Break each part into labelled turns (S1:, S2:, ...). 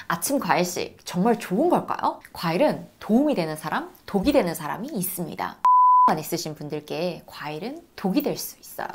S1: 아침 과일식 정말 좋은 걸까요? 과일은 도움이 되는 사람, 독이 되는 사람이 있습니다. 만 있으신 분들께 과일은 독이 될 수 있어요.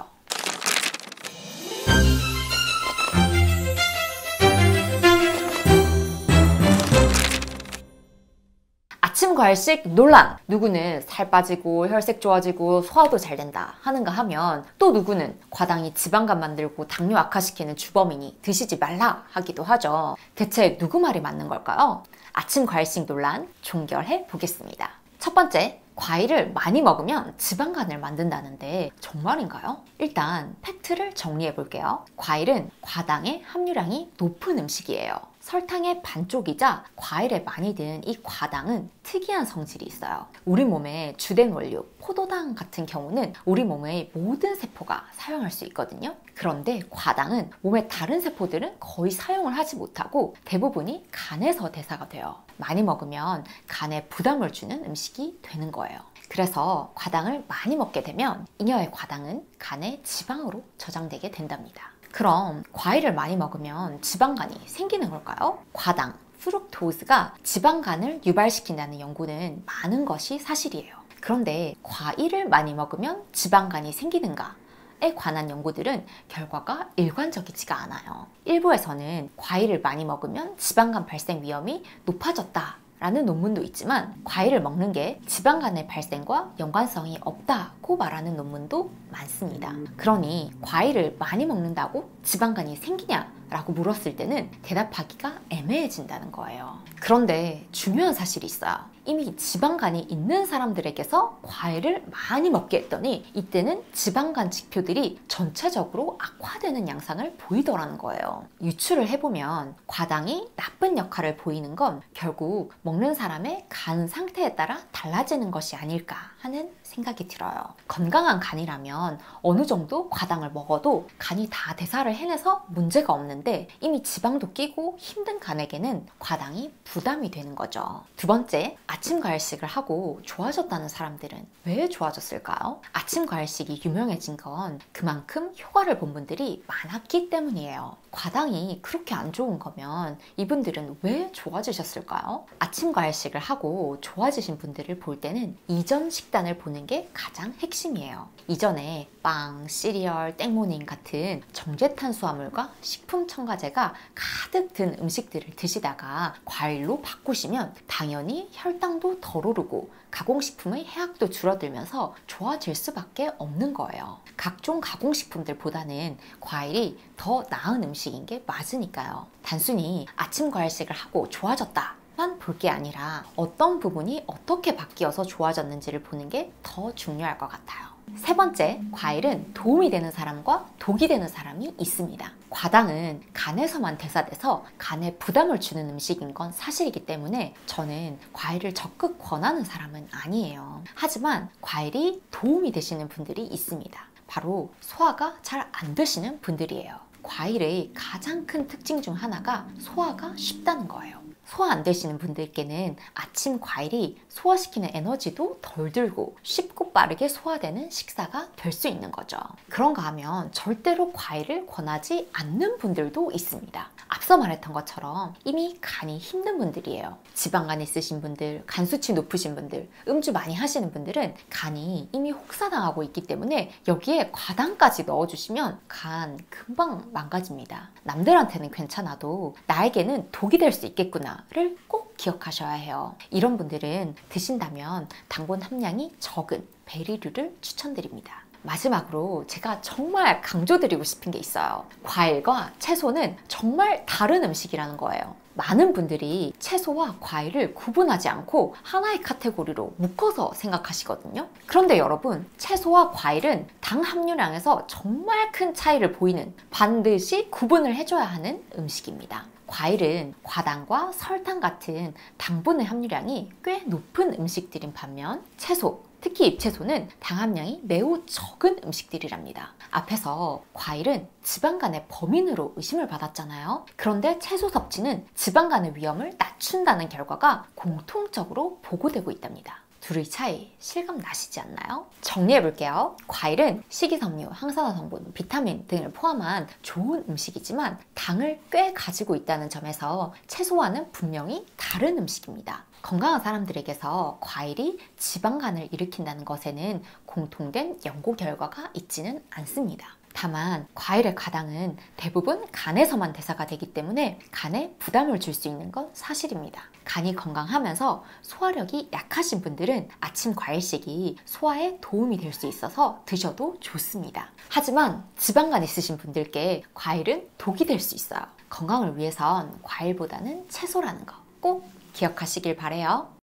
S1: 아침 과일식 논란! 누구는 살 빠지고 혈색 좋아지고 소화도 잘 된다 하는가 하면 또 누구는 과당이 지방간 만들고 당뇨 악화시키는 주범이니 드시지 말라 하기도 하죠. 대체 누구 말이 맞는 걸까요? 아침 과일식 논란 종결해 보겠습니다. 첫 번째, 과일을 많이 먹으면 지방간을 만든다는데 정말인가요? 일단 팩트를 정리해 볼게요. 과일은 과당의 함유량이 높은 음식이에요. 설탕의 반쪽이자 과일에 많이 든 이 과당은 특이한 성질이 있어요. 우리 몸의 주된 원료 포도당 같은 경우는 우리 몸의 모든 세포가 사용할 수 있거든요. 그런데 과당은 몸의 다른 세포들은 거의 사용을 하지 못하고 대부분이 간에서 대사가 돼요. 많이 먹으면 간에 부담을 주는 음식이 되는 거예요. 그래서 과당을 많이 먹게 되면 잉여의 과당은 간에 지방으로 저장되게 된답니다. 그럼 과일을 많이 먹으면 지방간이 생기는 걸까요? 과당, 프룩토스가 지방간을 유발시킨다는 연구는 많은 것이 사실이에요. 그런데 과일을 많이 먹으면 지방간이 생기는가에 관한 연구들은 결과가 일관적이지가 않아요. 일부에서는 과일을 많이 먹으면 지방간 발생 위험이 높아졌다 라는 논문도 있지만 과일을 먹는 게 지방간의 발생과 연관성이 없다고 말하는 논문도 많습니다. 그러니 과일을 많이 먹는다고 지방간이 생기냐? 라고 물었을 때는 대답하기가 애매해진다는 거예요. 그런데 중요한 사실이 있어요. 이미 지방간이 있는 사람들에게서 과일을 많이 먹게 했더니 이때는 지방간 지표들이 전체적으로 악화되는 양상을 보이더라는 거예요. 유추를 해보면 과당이 나쁜 역할을 보이는 건 결국 먹는 사람의 간 상태에 따라 달라지는 것이 아닐까 하는 생각이 들어요. 건강한 간이라면 어느 정도 과당을 먹어도 간이 다 대사를 해내서 문제가 없는데 이미 지방도 끼고 힘든 간에게는 과당이 부담이 되는 거죠. 두 번째, 아침 과일식을 하고 좋아졌다는 사람들은 왜 좋아졌을까요? 아침 과일식이 유명해진 건 그만큼 효과를 본 분들이 많았기 때문이에요. 과당이 그렇게 안 좋은 거면 이분들은 왜 좋아지셨을까요? 아침 과일식을 하고 좋아지신 분들을 볼 때는 이전 식단을 보는 게 가장 핵심이에요. 이전에 빵, 시리얼, 땡모닝 같은 정제탄수화물과 식품 첨가제가 가득 든 음식들을 드시다가 과일로 바꾸시면 당연히 혈당도 덜 오르고 가공식품의 해악도 줄어들면서 좋아질 수밖에 없는 거예요. 각종 가공식품들보다는 과일이 더 나은 음식인 게 맞으니까요. 단순히 아침 과일식을 하고 좋아졌다 만 볼 게 아니라 어떤 부분이 어떻게 바뀌어서 좋아졌는지를 보는 게 더 중요할 것 같아요. 세 번째, 과일은 도움이 되는 사람과 독이 되는 사람이 있습니다. 과당은 간에서만 대사돼서 간에 부담을 주는 음식인 건 사실이기 때문에 저는 과일을 적극 권하는 사람은 아니에요. 하지만 과일이 도움이 되시는 분들이 있습니다. 바로 소화가 잘 안 되시는 분들이에요. 과일의 가장 큰 특징 중 하나가 소화가 쉽다는 거예요. 소화 안 되시는 분들께는 아침 과일이 소화시키는 에너지도 덜 들고 쉽고 빠르게 소화되는 식사가 될 수 있는 거죠. 그런가 하면 절대로 과일을 권하지 않는 분들도 있습니다. 앞서 말했던 것처럼 이미 간이 힘든 분들이에요. 지방간 있으신 분들, 간 수치 높으신 분들, 음주 많이 하시는 분들은 간이 이미 혹사당하고 있기 때문에 여기에 과당까지 넣어주시면 간 금방 망가집니다. 남들한테는 괜찮아도 나에게는 독이 될 수 있겠구나 를 꼭 기억하셔야 해요. 이런 분들은 드신다면 당분 함량이 적은 베리류를 추천드립니다. 마지막으로 제가 정말 강조드리고 싶은 게 있어요. 과일과 채소는 정말 다른 음식이라는 거예요. 많은 분들이 채소와 과일을 구분하지 않고 하나의 카테고리로 묶어서 생각하시거든요. 그런데 여러분, 채소와 과일은 당 함유량에서 정말 큰 차이를 보이는, 반드시 구분을 해줘야 하는 음식입니다. 과일은 과당과 설탕 같은 당분의 함유량이 꽤 높은 음식들인 반면 채소, 특히 잎채소는 당 함량이 매우 적은 음식들이랍니다. 앞에서 과일은 지방간의 범인으로 의심을 받았잖아요. 그런데 채소 섭취는 지방간의 위험을 낮춘다는 결과가 공통적으로 보고되고 있답니다. 둘의 차이 실감 나시지 않나요? 정리해볼게요. 과일은 식이섬유, 항산화 성분, 비타민 등을 포함한 좋은 음식이지만 당을 꽤 가지고 있다는 점에서 채소와는 분명히 다른 음식입니다. 건강한 사람들에게서 과일이 지방간을 일으킨다는 것에는 공통된 연구 결과가 있지는 않습니다. 다만 과일의 가당은 대부분 간에서만 대사가 되기 때문에 간에 부담을 줄 수 있는 건 사실입니다. 간이 건강하면서 소화력이 약하신 분들은 아침 과일식이 소화에 도움이 될 수 있어서 드셔도 좋습니다. 하지만 지방간 있으신 분들께 과일은 독이 될 수 있어요. 건강을 위해선 과일보다는 채소라는 거 꼭 기억하시길 바래요.